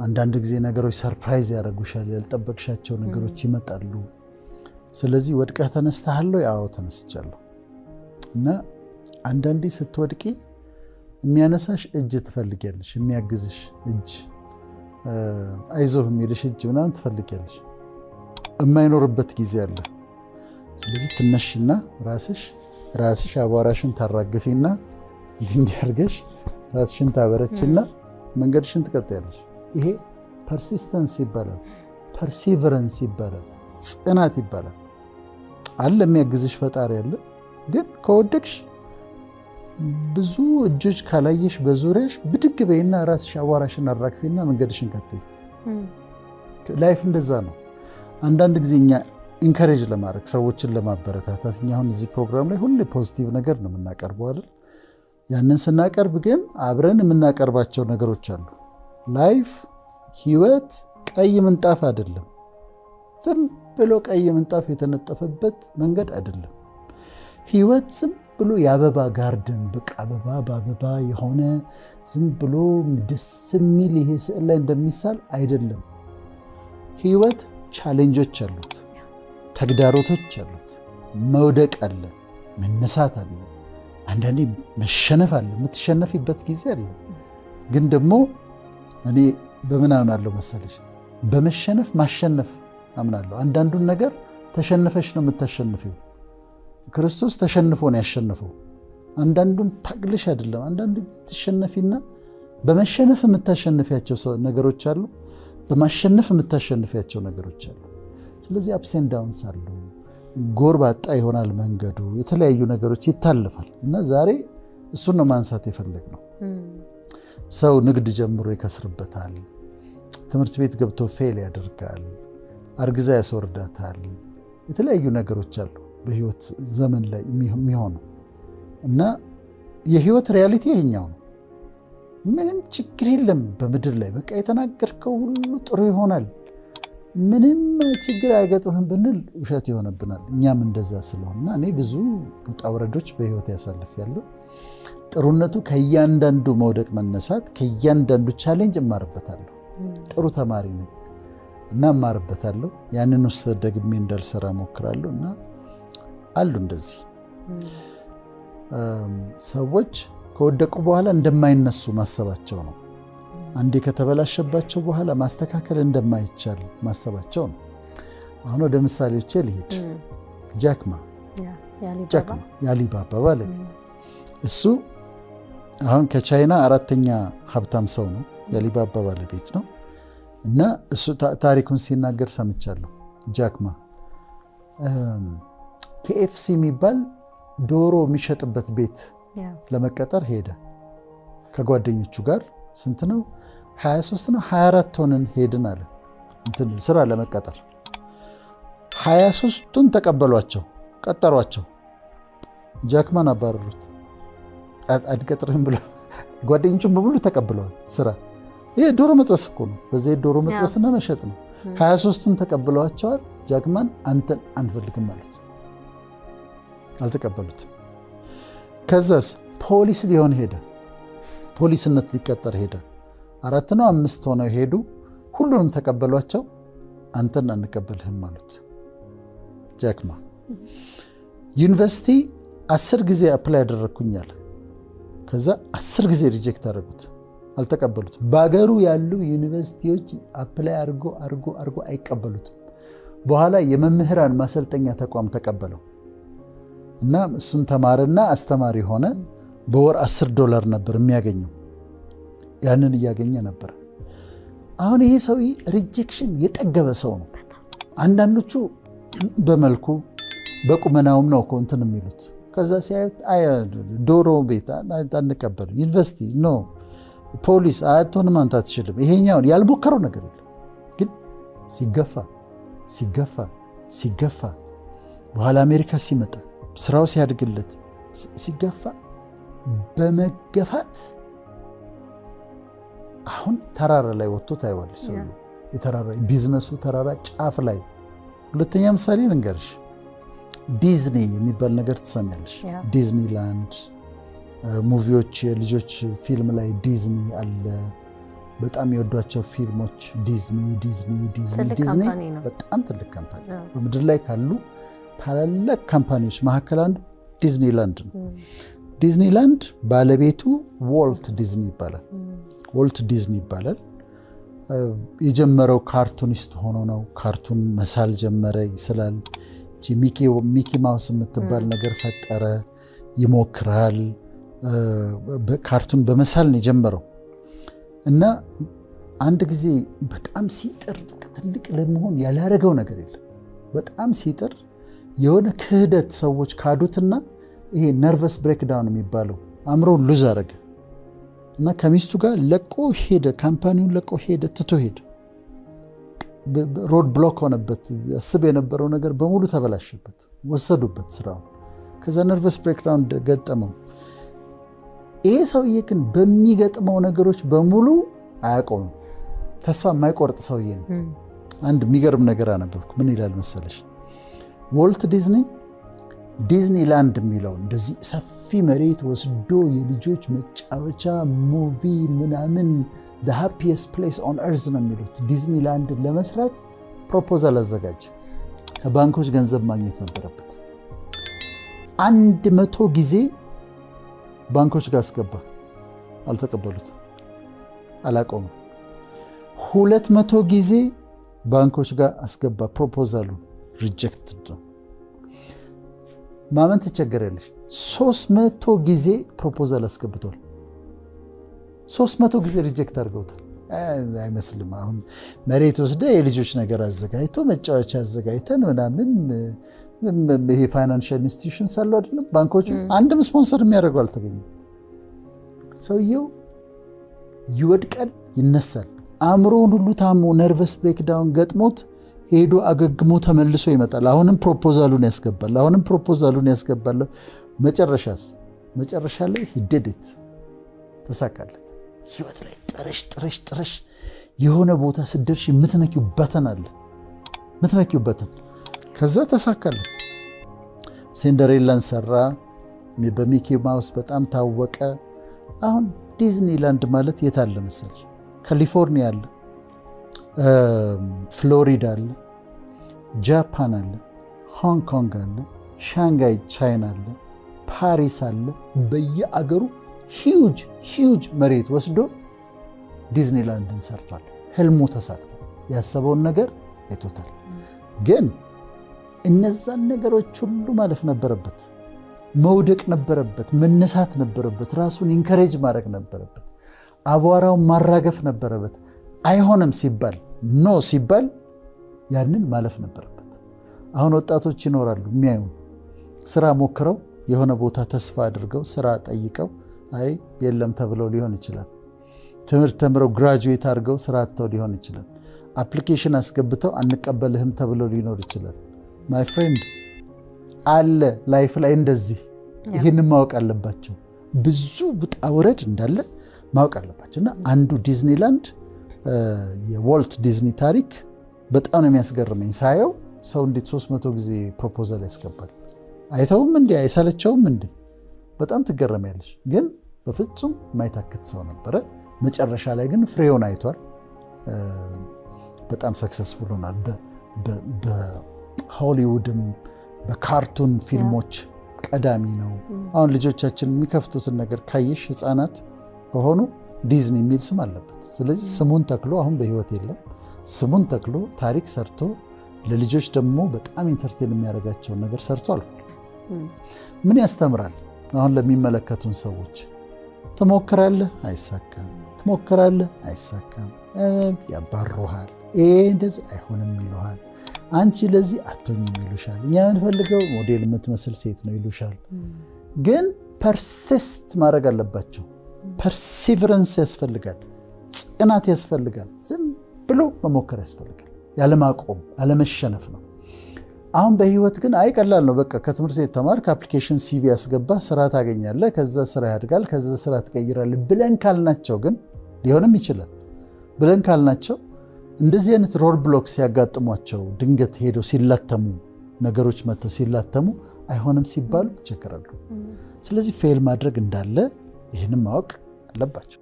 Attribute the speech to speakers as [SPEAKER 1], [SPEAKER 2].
[SPEAKER 1] አንዳንድ ጊዜ ነገሮች ሰርፕራይዝ ያደርጉሻል ያልጠበቅሻቸው ነገሮች ይመጣሉ ስለዚህ ወድቀህ ተነስተሃል ያው ተነስቻለሁ እና አንዳንዴ ስትወድቂ የሚያነሳሽ እጅ ትፈልጊያለሽ የሚያግዝሽ እጅ አይዞህ የሚልሽ እጅ ምናምን ትፈልጊያለሽ የማይኖርበት ጊዜ አለ ስለዚህ ትነሽና ራስሽ አቧራሽን ታራግፊና እንዲያርገሽ ራስሽን ታበረችና መንገድሽን ትቀጥያለሽ ይሄ ፐርሲስተንስ ይባላል ፐርሲቨረንስ ይባላል ጽናት ይባላል አለ የሚያግዝሽ ፈጣሪ አለ ግን ከወደቅሽ ብዙ እጆች ካላየሽ በዙሪያሽ ብድግ በይና ራስሽ አቧራሽን አራግፊና መንገድሽን ቀጥይ ላይፍ እንደዛ ነው አንዳንድ ጊዜ እኛ ኢንካሬጅ ለማድረግ ሰዎችን ለማበረታታት እኛ አሁን እዚህ ፕሮግራም ላይ ሁሌ ፖዚቲቭ ነገር ነው የምናቀርበው አይደል ያንን ስናቀርብ ግን አብረን የምናቀርባቸው ነገሮች አሉ ላይፍ ህይወት ቀይ ምንጣፍ አይደለም ዝም ብሎ ቀይ ምንጣፍ የተነጠፈበት መንገድ አይደለም ህይወት ዝም ብሎ የአበባ ጋርደን በቃ አበባ በአበባ የሆነ ዝም ብሎ ደስ የሚል ይሄ ስዕል ላይ እንደሚሳል አይደለም ህይወት ቻሌንጆች አሉት ተግዳሮቶች አሉት መውደቅ አለ መነሳት አለ አንዳንዴ መሸነፍ አለ የምትሸነፊበት ጊዜ አለ ግን ደግሞ እኔ በምን አምናለሁ መሰለሽ በመሸነፍ ማሸነፍ አምናለሁ አንዳንዱን ነገር ተሸነፈሽ ነው የምታሸንፊው ክርስቶስ ተሸንፎ ነው ያሸነፈው አንዳንዱን ታግልሽ አይደለም አንዳንድ ትሸነፊና በመሸነፍ የምታሸንፊያቸው ነገሮች አሉ በማሸነፍ የምታሸንፊያቸው ነገሮች አሉ ስለዚህ አፕስ ኤንድ ዳውንስ አሉ ጎርባጣ ይሆናል መንገዱ የተለያዩ ነገሮች ይታለፋል እና ዛሬ እሱን ነው ማንሳት የፈለግነው ሰው ንግድ ጀምሮ ይከስርበታል ትምህርት ቤት ገብቶ ፌል ያደርጋል አርግዛ ያስወርዳታል የተለያዩ ነገሮች አሉ በህይወት ዘመን ላይ የሚሆኑ እና የህይወት ሪያሊቲ ይሄኛው ነው ምንም ችግር የለም በምድር ላይ በቃ የተናገርከው ሁሉ ጥሩ ይሆናል ምንም ችግር አይገጥምህም ብንል ውሸት ይሆንብናል እኛም እንደዛ ስለሆነና እኔ ብዙ ውጣ ውረዶች በህይወት ያሳልፌያለሁ ጥሩነቱ ከእያንዳንዱ መውደቅ መነሳት ከእያንዳንዱ ቻሌንጅ እማርበታለሁ ጥሩ ተማሪ ነኝ እና እማርበታለሁ ያንን ውስጥ ደግሜ እንዳልሰራ ሞክራለሁ እና አሉ እንደዚህ ሰዎች ከወደቁ በኋላ እንደማይነሱ ማሰባቸው ነው አንዴ ከተበላሸባቸው በኋላ ማስተካከል እንደማይቻል ማሰባቸው ነው አሁን ወደ ምሳሌዎቼ ልሂድ ጃክማ የአሊባባ ባለቤት እሱ አሁን ከቻይና አራተኛ ሀብታም ሰው ነው የአሊባባ ባለቤት ነው እና እሱ ታሪኩን ሲናገር ሰምቻለሁ ጃክማ KFC የሚባል ዶሮ የሚሸጥበት ቤት ለመቀጠር ሄደ ከጓደኞቹ ጋር ስንት ነው 23 ነው 24 ሆነን ሄድን አለ እንትን ስራ ለመቀጠር 23ቱን ተቀበሏቸው ቀጠሯቸው ጃክማን አባረሩት አድቀጥርህም ብሎ ጓደኞቹን በሙሉ ተቀብለዋል ስራ ይሄ ዶሮ መጥበስ እኮ ነው በዚህ ዶሮ መጥበስና መሸጥ ነው 23ቱን ተቀብለዋቸዋል ጃክማን አንተን አንፈልግም ማለት አልተቀበሉትም ከዛስ ፖሊስ ሊሆን ሄደ ፖሊስነት ሊቀጠር ሄደ 4 ነው 5 ሆነው ሄዱ ሁሉንም ተቀበሏቸው አንተን አንቀበልህም ማለት ጃክማ ዩኒቨርሲቲ 10 ጊዜ አፕላይ አደረኩኛል ከዛ 10 ጊዜ ሪጀክት አደረጉት አልተቀበሉትም በአገሩ ያሉ ዩኒቨርሲቲዎች አፕላይ አርጎ አይቀበሉትም በኋላ የመምህራን ማሰልጠኛ ተቋም ተቀበለው እና እሱን ተማረና አስተማሪ ሆነ በወር $10 ነበር የሚያገኘው ያንን እያገኘ ነበር አሁን ይሄ ሰው ሪጀክሽን የጠገበ ሰው ነው አንዳንዶቹ በመልኩ በቁመናውም ነው እንትን የሚሉት ከዛ ሲያዩት ዶሮ ቤት አንቀበል ዩኒቨርሲቲ ኖ ፖሊስ አያቶንም አንተ አትችልም ይሄኛውን ያልሞከረው ነገር የለም ግን ሲገፋ በኋላ አሜሪካ ሲመጣ ስራው ሲያድግለት ሲገፋ በመገፋት አሁን ተራራ ላይ ወጥቶ ታይዋለሽ ሰው የተራራ ቢዝነሱ ተራራ ጫፍ ላይ ሁለተኛ ምሳሌ ልንገርሽ ዲዝኒ የሚባል ነገር ትሰሚያለሽ ዲዝኒላንድ ሙቪዎች የልጆች ፊልም ላይ ዲዝኒ አለ በጣም የወዷቸው ፊልሞች ዲዝኒ በጣም ትልቅ ካምፓኒ በምድር ላይ ካሉ ታላላቅ ካምፓኒዎች መካከል አንዱ ዲዝኒላንድ ነው። ዲዝኒላንድ ባለቤቱ ዋልት ዲዝኒ ይባላል። የጀመረው ካርቱኒስት ሆኖ ነው። ካርቱን መሳል ጀመረ፣ ይስላል። ሚኪ ማውስ የምትባል ነገር ፈጠረ፣ ይሞክራል። ካርቱን በመሳል ነው የጀመረው እና አንድ ጊዜ በጣም ሲጥር ትልቅ ለመሆን ያላረገው ነገር የለም። በጣም ሲጥር የሆነ ክህደት ሰዎች ካዱትና ይሄ ነርቨስ ብሬክዳውን የሚባለው አእምሮውን ሉዝ አረገ እና ከሚስቱ ጋር ለቆ ሄደ። ካምፓኒውን ለቆ ሄደ፣ ትቶ ሄደ። ሮድ ብሎክ ሆነበት። ያስብ የነበረው ነገር በሙሉ ተበላሸበት። ወሰዱበት ስራውን። ከዛ ነርቨስ ብሬክዳውን ገጠመው። ይሄ ሰውዬ ግን በሚገጥመው ነገሮች በሙሉ አያቆምም። ተስፋ የማይቆርጥ ሰውዬ ነው። አንድ የሚገርም ነገር አነበብኩ። ምን ይላል መሰለሽ? ዋልት ዲዝኒላንድ የሚለው እንደዚህ ሰፊ መሬት ወስዶ የልጆች መጫወቻ ሙቪ ምናምን the happiest place on earth ነው የሚሉት። ዲዝኒላንድን ለመስራት ፕሮፖዛል አዘጋጀ። ከባንኮች ገንዘብ ማግኘት ነበረበት። 100 ጊዜ ባንኮች ጋር አስገባ፣ አልተቀበሉትም፣ አላቆመም። 200 ጊዜ ባንኮች ጋር አስገባ፣ ፕሮፖዛሉ ሪጀክትድ ነው። ማመን ትቸገራለሽ። 300 ጊዜ ፕሮፖዛል አስገብቷል። 300 ጊዜ ሪጀክት አድርገውታል። አይመስልም? አሁን መሬት ወስደ የልጆች ነገር አዘጋጅቶ መጫወቻ አዘጋጅተን ምናምን ይሄ ፋይናንሻል ኢንስቲትዩሽንስ አሉ አይደለም? ባንኮቹ አንድም ስፖንሰር የሚያደርገው አልተገኘም። ሰውየው ይወድቃል፣ ይነሳል። አእምሮውን ሁሉ ታሞ ነርቨስ ብሬክዳውን ገጥሞት ሄዶ አገግሞ ተመልሶ ይመጣል። አሁንም ፕሮፖዛሉን ያስገባል። መጨረሻ ላይ ሂደት ተሳካለት። ህይወት ላይ ጥረሽ የሆነ ቦታ ስደርሽ የምትነኪው በተን ከዛ ተሳካለት። ሲንደሬላን ሰራ። በሚኪ ማውስ በጣም ታወቀ። አሁን ዲዝኒላንድ ማለት የት አለ መሰለሽ? ካሊፎርኒያ አለ፣ ፍሎሪዳ አለ፣ ጃፓን አለ፣ ሆንግ ኮንግ አለ፣ ሻንጋይ ቻይና አለ፣ ፓሪስ አለ። በየአገሩ ሂውጅ መሬት ወስዶ ዲዝኒላንድን ሰርቷል። ህልሙ ተሳክቷል። ያሰበውን ነገር አይቶታል። ግን እነዛን ነገሮች ሁሉ ማለፍ ነበረበት። መውደቅ ነበረበት፣ መነሳት ነበረበት፣ ራሱን ኢንከሬጅ ማድረግ ነበረበት፣ አቧራውን ማራገፍ ነበረበት። አይሆንም ሲባል ኖ ሲባል ያንን ማለፍ ነበረበት። አሁን ወጣቶች ይኖራሉ የሚያዩ ስራ ሞክረው የሆነ ቦታ ተስፋ አድርገው ስራ ጠይቀው አይ የለም ተብለው ሊሆን ይችላል። ትምህርት ተምረው ግራጁዌት አድርገው ስራ አጥተው ሊሆን ይችላል። አፕሊኬሽን አስገብተው አንቀበልህም ተብለው ሊኖር ይችላል። ማይ ፍሬንድ አለ ላይፍ ላይ እንደዚህ። ይህንን ማወቅ አለባቸው። ብዙ ውጣ ውረድ እንዳለ ማወቅ አለባቸው። እና አንዱ ዲዝኒላንድ የዋልት ዲዝኒ ታሪክ በጣም ነው የሚያስገርመኝ። ሳየው ሰው እንዴት 300 ጊዜ ፕሮፖዛል ያስገባል? አይተውም እንዴ? አይሰለቸውም እንዴ? በጣም ትገረሚያለሽ። ግን በፍጹም የማይታክት ሰው ነበረ። መጨረሻ ላይ ግን ፍሬውን አይቷል። በጣም ሰክሰስፉል ሆኗል። በሆሊውድም በካርቱን ፊልሞች ቀዳሚ ነው። አሁን ልጆቻችን የሚከፍቱትን ነገር ካየሽ ህፃናት ከሆኑ ዲዝኒ የሚል ስም አለበት። ስለዚህ ስሙን ተክሎ አሁን በህይወት የለም። ስሙን ተክሎ ታሪክ ሰርቶ ለልጆች ደግሞ በጣም ኢንተርቴን የሚያደርጋቸውን ነገር ሰርቶ አልፏል። ምን ያስተምራል? አሁን ለሚመለከቱን ሰዎች ትሞክራለህ፣ አይሳካም፣ ትሞክራለህ፣ አይሳካም፣ ያባሩሃል፣ እንደዚህ አይሆንም ይሉሃል፣ አንቺ ለዚህ አትሆኝም ይሉሻል፣ እኛ የምንፈልገው ሞዴል የምትመስል ሴት ነው ይሉሻል። ግን ፐርሲስት ማድረግ አለባቸው። ፐርሲቨረንስ ያስፈልጋል፣ ጽናት ያስፈልጋል፣ ዝም ብሎ መሞከር ያስፈልጋል። ያለማቆም አለመሸነፍ ነው። አሁን በህይወት ግን አይቀላል ነው። በቃ ከትምህርት ቤት ተማርክ፣ አፕሊኬሽን ሲቪ ያስገባ፣ ስራ ታገኛለህ፣ ከዛ ስራ ያድጋል፣ ከዛ ስራ ትቀይራለህ ብለን ካልናቸው ግን ሊሆንም ይችላል ብለን ካልናቸው እንደዚህ አይነት ሮድ ብሎክ ሲያጋጥሟቸው ድንገት ሄደው ሲላተሙ ነገሮች መጥተው ሲላተሙ አይሆንም ሲባሉ ይቸገራሉ። ስለዚህ ፌል ማድረግ እንዳለ ይህንም ማወቅ አለባቸው።